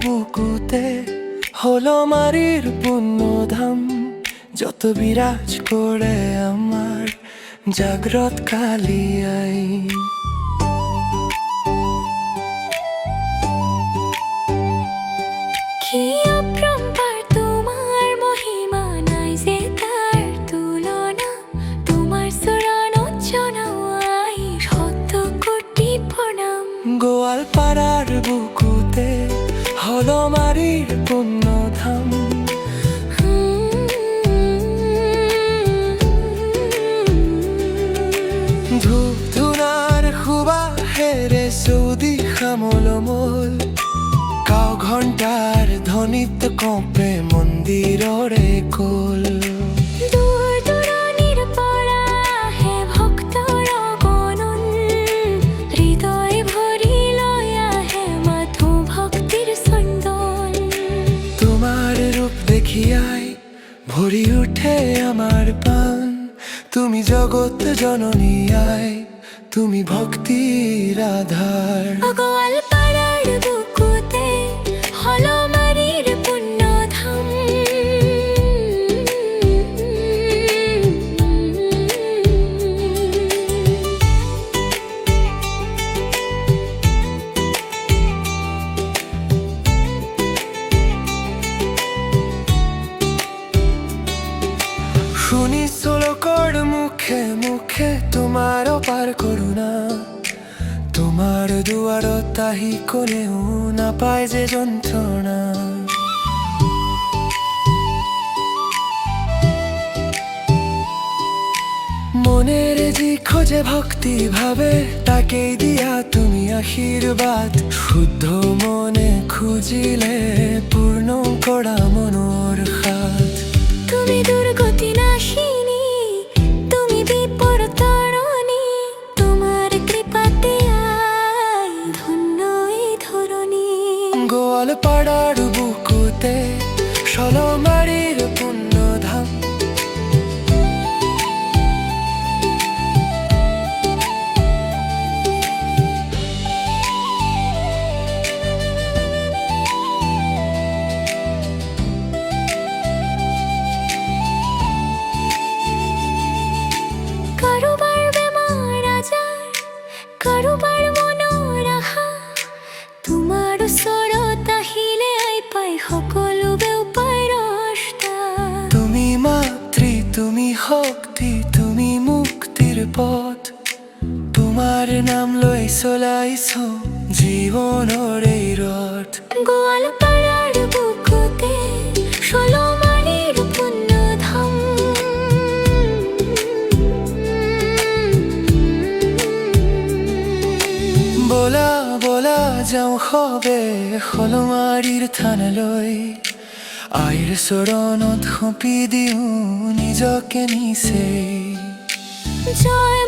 বুকুতে হলো মারির পুণ্যধাম, যত বিরাজ করে আমার জাগ্রত কালিয়াই। কি অপরম্পার তোমার মহিমা, নাই যে তার তুলনা। তোমার চরণ জনাই শত কোটি প্রণাম। গোয়ালপাড়ার বুকুতে হলো মারির পুণ্যধাম, ধূপ ধুনার খুবা হেরে সৌদি খামলমল, কাও ঘণ্টার ধ্বনিত কঁপে মন্দিররে কোল। দূর দূরানির পরা হে ভক্তর গণন, হৃদয় ভরি লয়া হে মাথু ভক্তির সন্দন। তোমার রূপ দেখিয়াই ভরি উঠে আমার প্রাণ, তুমি জগৎ জননী আয়, তুমি ভক্তির আধার। গোয়ালপাড়ার বুকুতে হলো মারির পুণ্যধাম, শুনি শ্লোকর মুখে মুখে তোমার অপার করুণা, তোমার দুয়ার তাহি কোনেও না পায় যে যন্ত্রণা। মনের যে খোঁজে ভক্তি ভাবে, তাকেই দিয়া তুমি আশীর্বাদ। শুদ্ধ মনে খুঁজিলে পূর্ণ করা মনোর খাত। তুমি দুর্গতি নাশিনী, তুমি বিপদ তারণী। তোমার কৃপাতে আই ধন্য এই ধরণী। গোয়ালপাড়ার বুকুতে ষোলো মারির পুণ্যধাম, কারোবার বেমার আজার, কারোবার মনোরাহা। তোমার ওচৰত আহিলে আই পাই সকলো বেউপায় ৰস্তা। তুমি মাতৃ, তুমি শক্তি, তুমি মুক্তির পথ। তোমার নাম লৈ চলাইছ জীবনৰ এই ৰথ। গোৱালপাড়াৰ বুকুতে ষোলো মাৰিৰ পুণ্যধাম, বলা বলা যাওঁ সবে ষোলোমাৰীৰ থানলৈ, আইৰ চৰণত সঁপি দিওঁ নিজকে নিচেই। জয়